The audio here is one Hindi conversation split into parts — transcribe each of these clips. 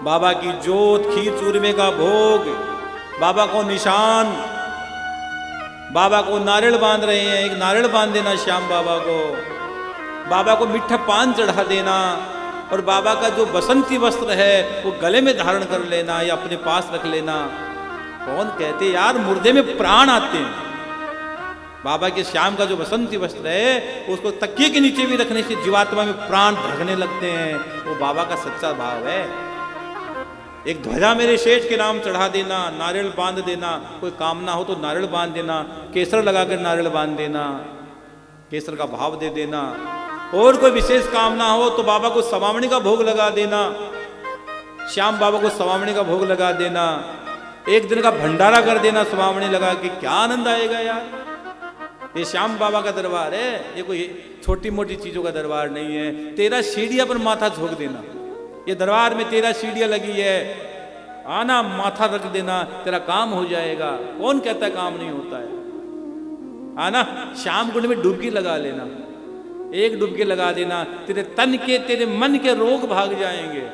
बाबा की जोत, खीर चूरमे का भोग, बाबा को निशान, बाबा को नारियल बांध रहे हैं, एक नारियल बांध देना श्याम बाबा को, बाबा को मीठा पान चढ़ा देना, और बाबा का जो बसंती वस्त्र है वो गले में धारण कर लेना या अपने पास रख लेना। कौन कहते यार मुर्दे में प्राण आते हैं। बाबा के श्याम का जो बसंती वस्त्र है उसको तकिए के नीचे भी रखने से जीवात्मा में प्राण भरने लगते हैं। वो बाबा का सच्चा भाव है। एक ध्वजा मेरे शेष के नाम चढ़ा देना, नारियल बांध देना, कोई कामना हो तो नारियल बांध देना, केसर लगाकर नारियल बांध देना, केसर का भाव दे देना, और कोई विशेष कामना हो तो बाबा को सवामणी का भोग लगा देना, श्याम बाबा को सवामणी का भोग लगा देना, एक दिन का भंडारा कर देना सवामणी लगा के, क्या आनंद आएगा यार। ये श्याम बाबा का दरबार है, ये कोई छोटी मोटी चीजों का दरबार नहीं है। 13 सीढ़ियां पर माथा झोंक देना, ये दरबार में 13 सीढ़ियां लगी है, आना माथा रख देना, तेरा काम हो जाएगा। कौन कहता है काम नहीं होता है। आना श्याम कुंड में डुबकी लगा लेना, एक डुबकी लगा देना, तेरे तन के तेरे मन के रोग भाग जाएंगे,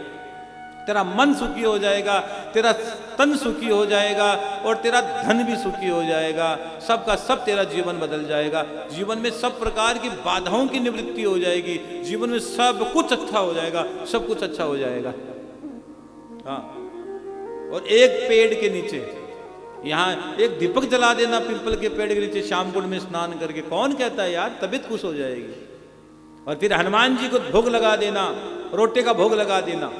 तेरा मन सुखी हो जाएगा, तेरा तन सुखी हो जाएगा, और तेरा धन भी सुखी हो जाएगा। सबका सब तेरा जीवन बदल जाएगा। जीवन में सब प्रकार की बाधाओं की निवृत्ति हो जाएगी, जीवन में सब कुछ अच्छा हो जाएगा, सब कुछ अच्छा हो जाएगा। हाँ, और एक पेड़ के नीचे यहाँ एक दीपक जला देना, पिंपल के पेड़ के नीचे शाम कुंड में स्नान करके। कौन कहता है यार, तबीयत खुश हो जाएगी। और फिर हनुमान जी को भोग लगा देना, रोटे का भोग लगा देना,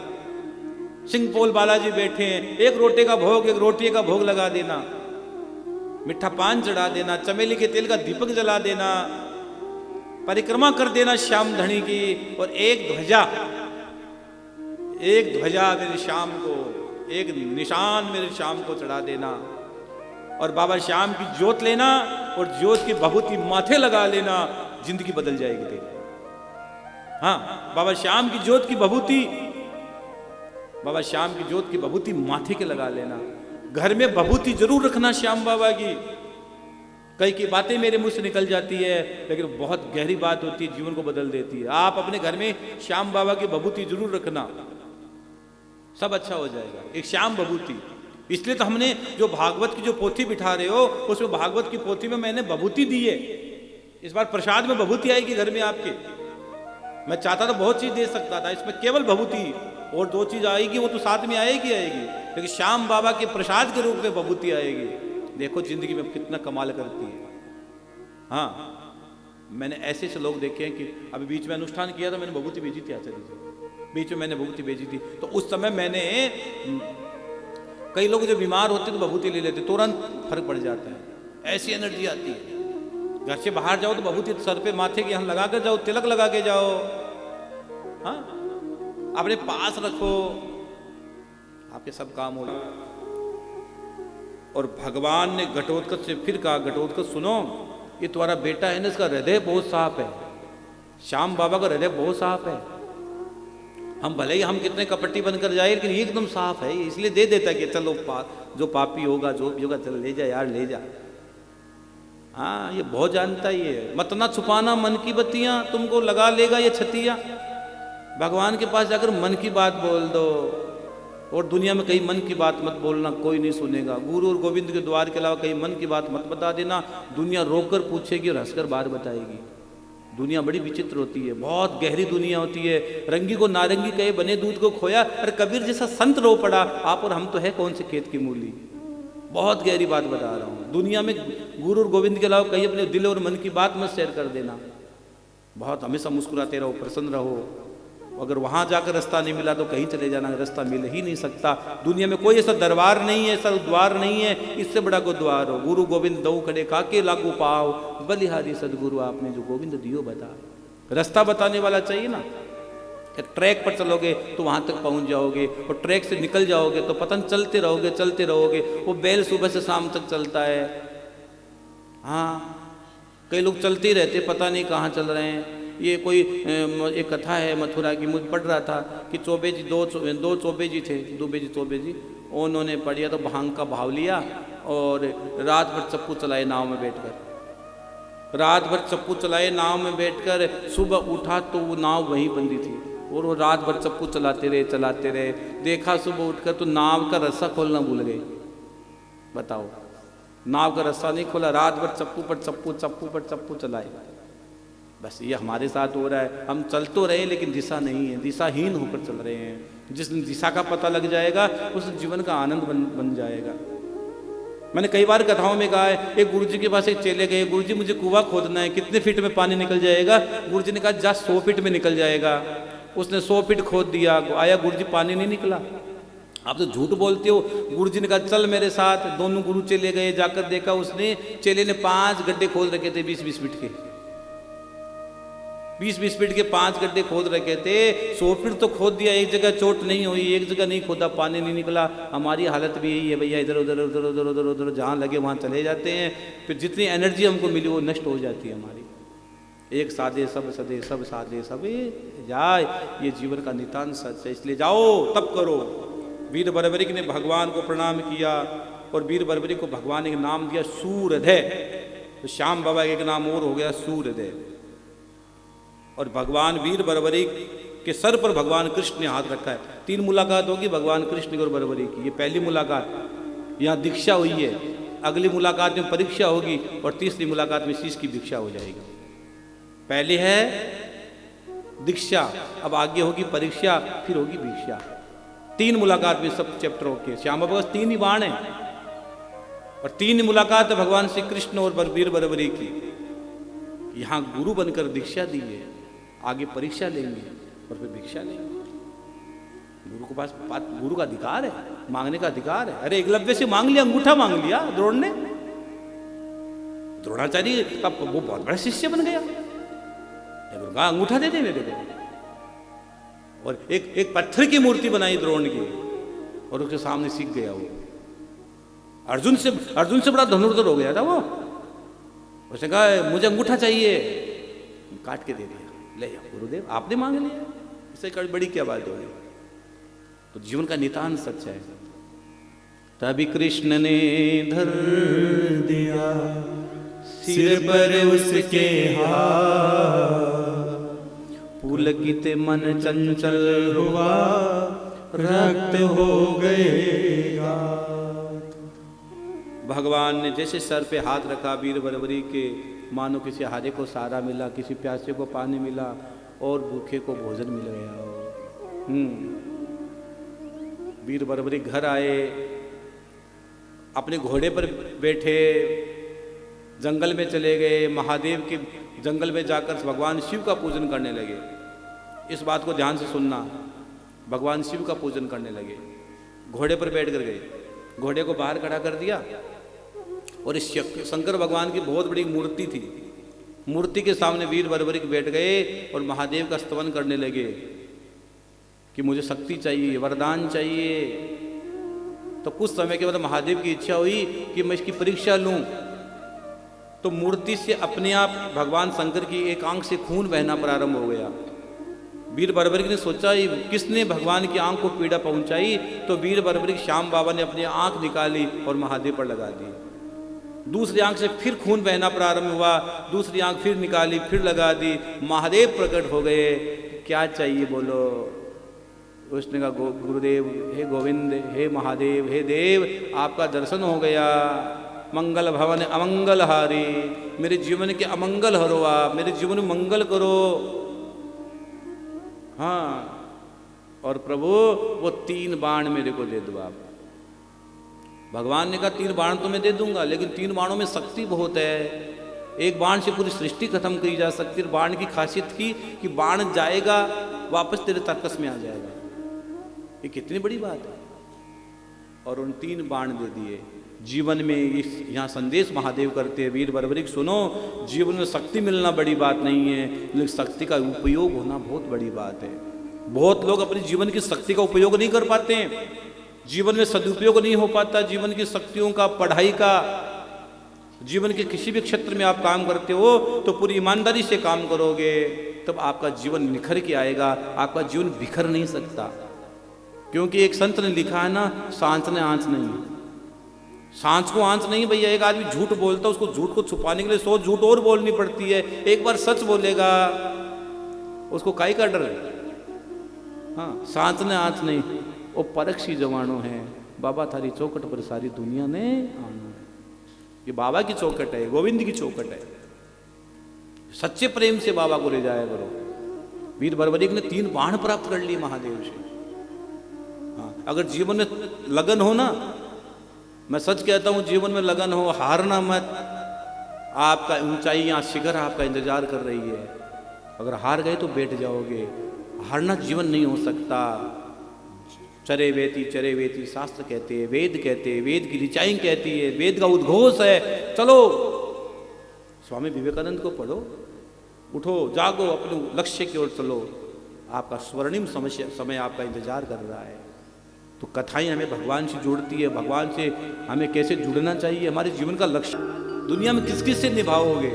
सिंहपोल बालाजी बैठे हैं, एक रोटे का भोग, एक रोटी का भोग लगा देना, मीठा पान चढ़ा देना, चमेली के तेल का दीपक जला देना, परिक्रमा कर देना श्याम धनी की, और एक ध्वजा मेरे श्याम को, एक निशान मेरे श्याम को चढ़ा देना, और बाबा श्याम की जोत लेना और जोत की भभूति माथे लगा लेना, जिंदगी बदल जाएगी तेरी। हाँ, बाबा श्याम की जोत की भभूति, बाबा श्याम की जोत की भभूति माथे के लगा लेना। घर में भभूति जरूर रखना श्याम बाबा की। कई की बातें मेरे मुंह से निकल जाती है, लेकिन बहुत गहरी बात होती है, जीवन को बदल देती है। आप अपने घर में श्याम बाबा की भभूति जरूर रखना, सब अच्छा हो जाएगा। एक श्याम भभूति, इसलिए तो हमने जो भागवत की जो पोथी बिठा रहे हो, उसमें भागवत की पोथी में मैंने भभूति दी है। इस बार प्रसाद में भभूति आएगी घर में आपके। मैं चाहता तो बहुत चीज दे सकता था, इसमें केवल भभूति, और 2 चीज आएगी वो तो साथ में आएगी, लेकिन श्याम बाबा के प्रसाद के रूप में भभूति आएगी। देखो जिंदगी में कितना कमाल करती है। हाँ, मैंने ऐसे से लोग देखे हैं कि अभी बीच में अनुष्ठान किया था, मैंने भभूति भेजी थी आचार्य जी, बीच में मैंने भभूति भेजी थी। तो उस समय मैंने, कई लोग जो बीमार होते तो भभूति ले लेते, तुरंत फर्क पड़ जाता है, ऐसी एनर्जी आती है। घर से बाहर जाओ तो भभूति सर पे माथे के यहाँ लगा कर जाओ, तिलक लगा के जाओ। हाँ, अपने पास रखो, आपके सब काम होगा। और भगवान ने घटोत्कच से फिर कहा, घटोत्कच सुनो, ये तुम्हारा बेटा है ना, इसका हृदय बहुत साफ है। श्याम बाबा का हृदय बहुत साफ है। हम भले ही हम कितने कपटी बनकर जाए, लेकिन ये एकदम साफ है, इसलिए दे देता है कि चलो जो पापी होगा, जो भी होगा, चल ले जा यार, ले जा। हाँ, ये बहुत जानता ही है। मत ना छुपाना मन की बत्तियां, तुमको लगा लेगा ये छतिया। भगवान के पास जाकर मन की बात बोल दो, और दुनिया में कहीं मन की बात मत बोलना, कोई नहीं सुनेगा। गुरु और गोविंद के द्वार के अलावा कहीं मन की बात मत बता देना, दुनिया रोककर पूछेगी और हंसकर बात बताएगी। दुनिया बड़ी विचित्र होती है, बहुत गहरी दुनिया होती है। रंगी को नारंगी कहे, बने दूध को खोया। अरे कबीर जैसा संत रो पड़ा, आप और हम तो है कौन से खेत की मूली। बहुत गहरी बात बता रहा हूँ। दुनिया में गुरु और गोविंद के अलावा कहीं अपने दिल और मन की बात मत शेयर कर देना। बहुत हमेशा मुस्कुराते रहो, प्रसन्न रहो। अगर वहाँ जाकर रास्ता नहीं मिला तो कहीं चले जाना, रास्ता मिल ही नहीं सकता। दुनिया में कोई ऐसा दरबार नहीं है, ऐसा द्वार नहीं है, इससे बड़ा को द्वार हो। गुरु गोविंद दो खड़े काके लागू पाओ, बलिहारी सदगुरु आपने जो गोविंद दियो बता। रास्ता बताने वाला चाहिए ना। ट्रैक पर चलोगे तो वहाँ तक पहुँच जाओगे, और ट्रैक से निकल जाओगे तो पतन चलते रहोगे चलते रहोगे। वो बैल सुबह से शाम तक चलता है। हाँ, कई लोग चलते ही रहते, पता नहीं कहाँ चल रहे हैं। ये कोई एक कथा है मथुरा की, मुझे पढ़ रहा था कि चौबे जी दो चौबे जी थे, चौबे जी, उन्होंने पढ़िया तो भांग का भाव लिया और रात भर चप्पू चलाए नाव में बैठकर। रात भर चप्पू चलाए नाव में बैठकर, सुबह उठा तो वो नाव वहीं बंदी थी। और वो रात भर चप्पू चलाते रहे। देखा सुबह उठकर तो नाव का रस्सा खोलना भूल गए। बताओ, नाव का रस्सा नहीं खोला, रात भर चप्पू पर चप्पू चलाए। बस ये हमारे साथ हो रहा है। हम चल तो रहे लेकिन दिशा नहीं है, दिशाहीन होकर चल रहे हैं। जिस दिन दिशा का पता लग जाएगा उस जीवन का आनंद बन जाएगा। मैंने कई बार कथाओं में कहा है, एक गुरुजी के पास एक चेले गए, गुरुजी मुझे कुआं खोदना है, कितने फीट में पानी निकल जाएगा? गुरुजी ने कहा जा 100 फीट में निकल जाएगा। उसने 100 फीट खोद दिया, आया गुरुजी, पानी नहीं निकला। आप तो झूठ बोलते हो। गुरुजी ने कहा चल मेरे साथ। दोनों गुरु चले गए, जाकर देखा उसने, चेले ने 5 गड्ढे खोद रखे थे 20-20 फीट के। 20-20 फीट के 5 गड्ढे खोद रखे थे। 100 फीट तो खोद दिया, एक जगह चोट नहीं हुई, एक जगह नहीं खोदा, पानी नहीं निकला। हमारी हालत भी यही है भैया, इधर उधर जहाँ लगे वहाँ चले जाते हैं। फिर जितनी एनर्जी हमको मिली वो नष्ट हो जाती है हमारी। एक साधे सब सदे, सब साधे सबे जाए, ये जीवन का नितांत सच है। इसलिए जाओ तप करो। वीर बर्बरिक ने भगवान को प्रणाम किया और वीर बर्बरिक को भगवान ने एक नाम दिया सूर्यदय। तो श्याम बाबा का एक नाम और हो गया सूर्यदय। और भगवान वीर बर्बरिक के सर पर भगवान कृष्ण ने हाथ रखा है। 3 मुलाकात होगी भगवान कृष्ण और बर्बरिक की। ये पहली मुलाकात, यहाँ दीक्षा हुई है। अगली मुलाकात में परीक्षा होगी और तीसरी मुलाकात में शीश की भिक्षा हो जाएगी। पहले है दीक्षा, अब आगे होगी परीक्षा, फिर होगी भिक्षा। 3 मुलाकात में सब चैप्टर होके। श्याम बाबा 3 ही बाण है और 3 मुलाकात है भगवान श्री कृष्ण और वीर बर्बरिक की। यहाँ गुरु बनकर दीक्षा दी है, आगे परीक्षा लेंगे और फिर भिक्षा लेंगे। गुरु के पास गुरु का अधिकार है, मांगने का अधिकार है। अरे एकलव्य से मांग लिया, अंगूठा मांग लिया द्रोण ने। द्रोणाचार्य का वो बहुत बड़ा शिष्य बन गया। गुरु का अंगूठा दे दे मेरे को। और एक पत्थर की मूर्ति बनाई द्रोण की और उसके सामने सीख गया वो। अर्जुन से बड़ा धनुर्धर हो गया था वो। उसने कहा मुझे अंगूठा चाहिए, काट के दे दिया। ले जाओ गुरुदेव, आपने मांग लिया, इससे बड़ी क्या बात होगी। तो जीवन का नितांत सच है। तभी कृष्ण ने धर दिया सिर पर उसके हाथ, पुलकित मन चंचल हुआ, रक्त हो गए। भगवान ने जैसे सर पे हाथ रखा वीर बर्बरी के, मानो किसी हारे को सहारा मिला, किसी प्यासे को पानी मिला और भूखे को भोजन मिल गया। वीर बर्बरी घर आए, अपने घोड़े पर बैठे, जंगल में चले गए। महादेव के जंगल में जाकर भगवान शिव का पूजन करने लगे। इस बात को ध्यान से सुनना, भगवान शिव का पूजन करने लगे। घोड़े पर बैठ कर गए, घोड़े को बाहर खड़ा कर दिया और इस शंकर भगवान की बहुत बड़ी मूर्ति थी। मूर्ति के सामने वीर बर्बरिक बैठ गए और महादेव का स्तवन करने लगे कि मुझे शक्ति चाहिए, वरदान चाहिए। तो कुछ समय के बाद महादेव की इच्छा हुई कि मैं इसकी परीक्षा लूं। तो मूर्ति से अपने आप भगवान शंकर की एक आंख से खून बहना प्रारंभ हो गया। वीर बर्बरिक ने सोचा किसने भगवान की आंख को पीड़ा पहुंचाई। तो वीर बर्बरिक श्याम बाबा ने अपनी आंख निकाली और महादेव पर लगा दी। दूसरी आंख से फिर खून बहना प्रारंभ हुआ, दूसरी आंख फिर निकाली, फिर लगा दी। महादेव प्रकट हो गए। क्या चाहिए बोलो। उसने कहा गुरुदेव, हे गोविंद, हे महादेव, हे देव, आपका दर्शन हो गया। मंगल भवन अमंगल हारी, मेरे जीवन के अमंगल हरो आप, मेरे जीवन में मंगल करो। हाँ, और प्रभु वो 3 बाण मेरे को दे दो आप। भगवान ने कहा 3 बाण तो मैं दे दूंगा, लेकिन 3 बाणों में शक्ति बहुत है। एक बाण से पूरी सृष्टि खत्म की जा सकती है। बाण की खासियत थी कि बाण जाएगा वापस तेरे तर्कस में आ जाएगा। ये कितनी बड़ी बात है। और उन 3 बाण दे दिए। जीवन में इस यहाँ संदेश महादेव करते हैं, वीर बर्बरिक सुनो, जीवन में शक्ति मिलना बड़ी बात नहीं है, लेकिन शक्ति का उपयोग होना बहुत बड़ी बात है। बहुत लोग अपने जीवन की शक्ति का उपयोग नहीं कर पाते हैं, जीवन में सदुपयोग नहीं हो पाता जीवन की शक्तियों का, पढ़ाई का। जीवन के किसी भी क्षेत्र में आप काम करते हो तो पूरी ईमानदारी से काम करोगे, तब आपका जीवन निखर के आएगा। आपका जीवन बिखर नहीं सकता, क्योंकि एक संत ने लिखा है ना, सांच ने आंच नहीं। सांच को आंच नहीं भैया। एक आदमी झूठ बोलता, उसको झूठ को छुपाने के लिए 100 झूठ और बोलनी पड़ती है। एक बार सच बोलेगा, उसको काहे का डर है। हाँ सांस ने आँच नहीं, वो परख सी जवानों है, बाबा थारी चौकट पर सारी दुनिया ने आना है। ये बाबा की चौकट है, गोविंद की चौकट है। सच्चे प्रेम से बाबा को ले जाया करो। वीर बर्बरीक ने 3 बाण प्राप्त कर लिए महादेव से। हाँ, अगर जीवन में लगन हो ना, मैं सच कहता हूं, जीवन में लगन हो, हारना मत। आपका ऊंचाई यहाँ शिखर आपका इंतजार कर रही है। अगर हार गए तो बैठ जाओगे। हारना जीवन नहीं हो सकता। चरे वेती शास्त्र कहते हैं, वेद कहते हैं, वेद की ऋचाई कहती है, वेद का उद्घोष है। चलो स्वामी विवेकानंद को पढ़ो, उठो, जागो, अपने लक्ष्य की ओर चलो। आपका स्वर्णिम समय आपका इंतजार कर रहा है। तो कथाएं हमें भगवान से जोड़ती है। भगवान से हमें कैसे जुड़ना चाहिए, हमारे जीवन का लक्ष्य दुनिया में किस किस से निभाओगे।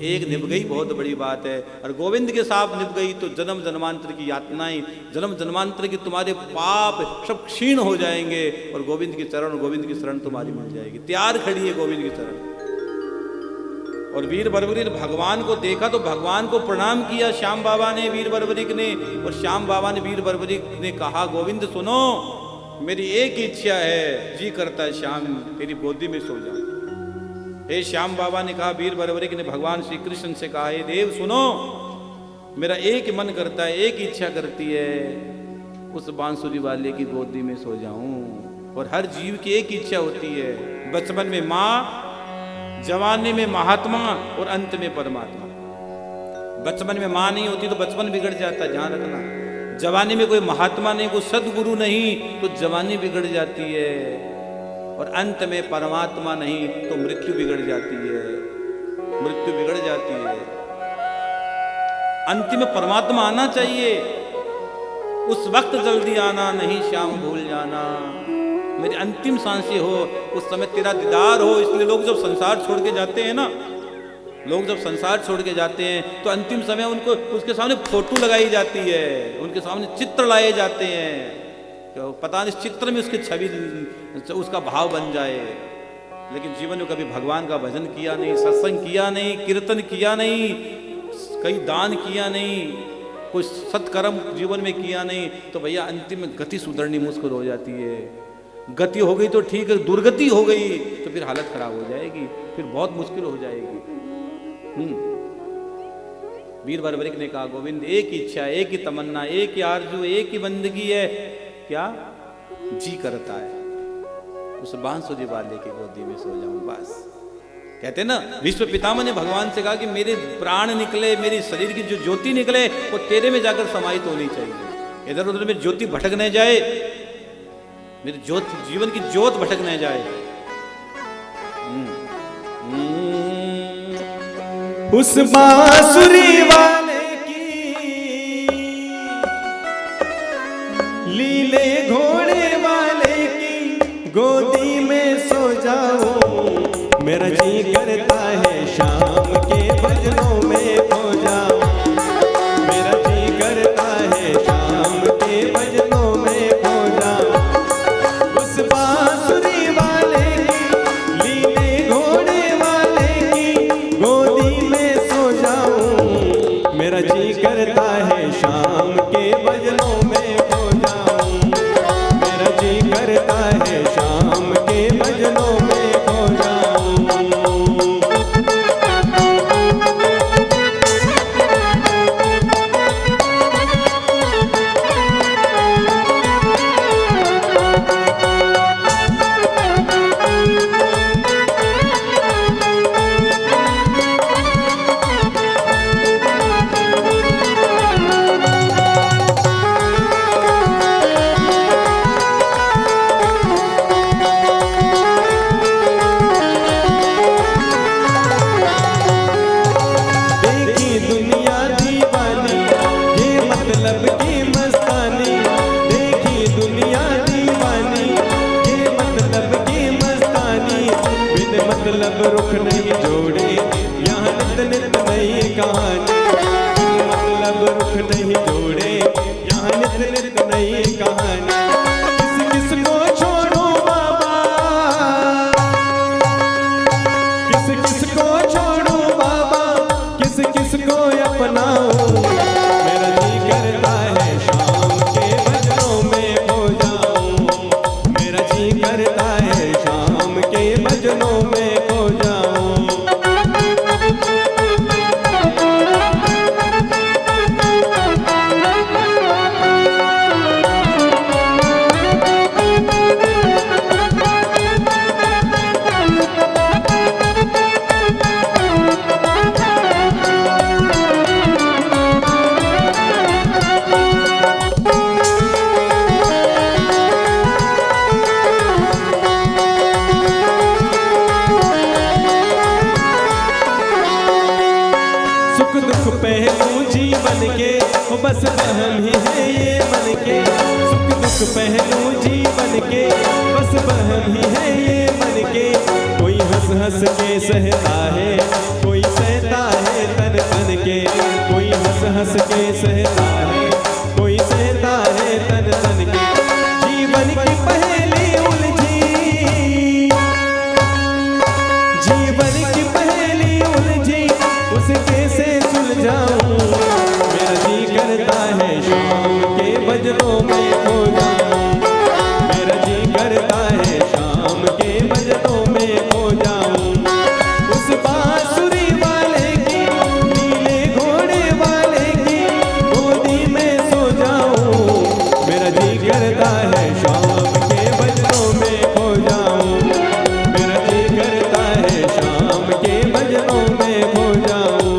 एक निभ गई बहुत बड़ी बात है, और गोविंद के साथ निभ गई तो जन्म जन्मांतर की यातनाएं, जन्म जन्मांतर की तुम्हारे पाप सब क्षीण हो जाएंगे, और गोविंद के चरण, गोविंद की शरण तुम्हारी मिल जाएगी। तैयार खड़ी है गोविंद की शरण। और वीर बर्बरीक ने भगवान को देखा तो भगवान को प्रणाम किया श्याम बाबा ने, वीर बर्बरीक ने। और श्याम बाबा ने वीर बर्बरीक ने कहा, गोविंद सुनो, मेरी एक इच्छा है, जी करता है श्याम तेरी गोदी में सो जाऊं। हे श्याम बाबा ने कहा, वीर बर्बरीक ने भगवान श्री कृष्ण से कहा, हे देव सुनो, मेरा एक मन करता है, एक इच्छा करती है, उस बांसुरी वाले की गोदी में सो जाऊं। और हर जीव की एक इच्छा होती है, बचपन में माँ, जवानी में महात्मा और अंत में परमात्मा। बचपन में माँ नहीं होती तो बचपन बिगड़ जाता है, ध्यान रखना। जवानी में कोई महात्मा नहीं, कोई सदगुरु नहीं तो जवानी बिगड़ जाती है। और अंत में परमात्मा नहीं तो मृत्यु बिगड़ जाती है, मृत्यु बिगड़ जाती है। अंतिम में परमात्मा आना चाहिए, उस वक्त जल्दी आना नहीं, श्याम भूल जाना। मेरी अंतिम सांसें हो उस समय तेरा दीदार हो। इसलिए लोग जब संसार छोड़ के जाते हैं ना, लोग जब संसार छोड़ के जाते हैं तो अंतिम समय उनको उसके सामने फोटो लगाई जाती है, उनके सामने चित्र लाए जाते हैं, पता नहीं चित्र में उसकी छवि, उसका भाव बन जाए। लेकिन जीवन में कभी भगवान का भजन किया नहीं, सत्संग किया नहीं, कीर्तन किया नहीं, कहीं दान किया नहीं, कोई सत्कर्म जीवन में किया नहीं, तो भैया अंतिम में गति सुधरनी मुश्किल हो जाती है। गति हो गई तो ठीक है, दुर्गति हो गई तो फिर हालत खराब हो जाएगी, फिर बहुत मुश्किल हो जाएगी। वीर बर्बरीक ने कहा, गोविंद एक ही इच्छा, एक ही तमन्ना, एक ही आरजू, एक ही बंदगी है, क्या जी करता है उस बांसुरी वाले की गोदी में सो जाऊं बस। कहते ना, विश्व पितामह ने भगवान से कहा कि मेरे प्राण निकले, मेरी शरीर की जो ज्योति निकले वो तेरे में जाकर समाहित होनी चाहिए। इधर उधर में ज्योति भटक न जाए, मेरी ज्योति, जीवन की ज्योत भटक न जाए। उस बांसुरी वाले की लीले घोड़े वाले की गोदी में सो जाऊं। मेरा जी करता है शाम के भजनों में खो जाऊं। मेरा जी करता है शाम के भजनों में खो जाऊं। उस बांसुरी वाले की लीले घोड़े वाले की गोदी में सो जाऊं। मेरा जी करता है शाम के भजनों में खो जाऊं। मेरा जी करता है शाम के भजनों में खो जाऊं। मतलब रुख नहीं जोड़े यहाँ नित नित नई कहानी। मतलब रुख नहीं जोड़े यहाँ नित नित नई कहानी। किस किस को छोड़ो बाबा, किस किस को छोड़ो बाबा, किस किस को अपनाओ। मेरा जी करता है शाम के जीवन के, ओ बस वहम ही है ये मन के, सुख दुख पहलू जीवन के, बस वहम ही है ये मन के। कोई हंस हंस के सहता है, कोई सहता है तन तन के, कोई हंस हंस के सहता है, कोई सहता है तन तन के। जीवन की पहेली उलझी, जीवन की पहेली उलझी, उसे कैसे सुलझाऊं। मेरा जी करता है शाम के भजनों में खो जाऊं, मेरा जी करता है शाम के भजनों में खो जाऊं। उस बांसुरी वाले की, नीले घोड़े वाले की गोदी में सो जाऊं। मेरा जी करता है शाम के भजनों में खो जाऊं, मेरा जी करता है शाम के भजनों में खो जाऊं।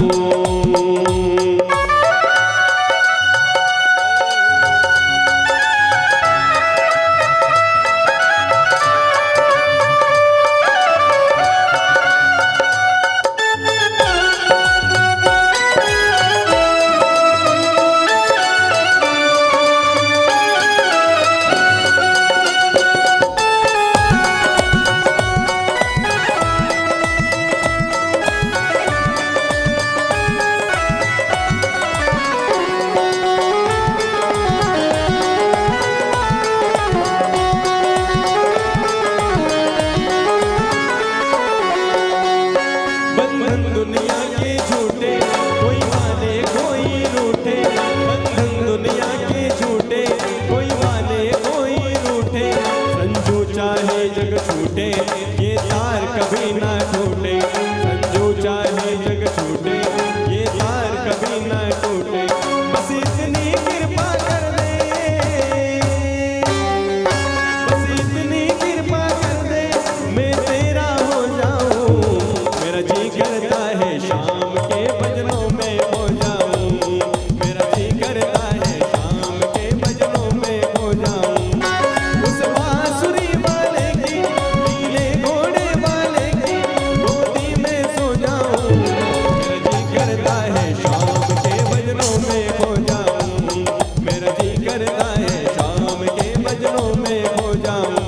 बंधन दुनिया के झूठे, कोई माने कोई रूठे, बंधन दुनिया के झूठे, कोई माने कोई रूठे। संजू चाहे जग छूटे, ये तार कभी ना टूटे, संजू चाहे जग छूटे, ये तार कभी ना टूटे। बस इतनी कृपा कर दे, बस इतनी कृपा कर दे, मैं तेरा हो जाऊं। मेरा जी करता है शाम के भजनों में खो जाऊं, मेरा जी करता है शाम के भजनों में खो जाऊं। उस बांसुरी वाले की, नीले घोड़े वाले की गोदी में सो जाऊं। मेरा जी करता है शाम के भजनों में खो जाऊं, मेरा जी करता है शाम के भजनों में खो जाऊं।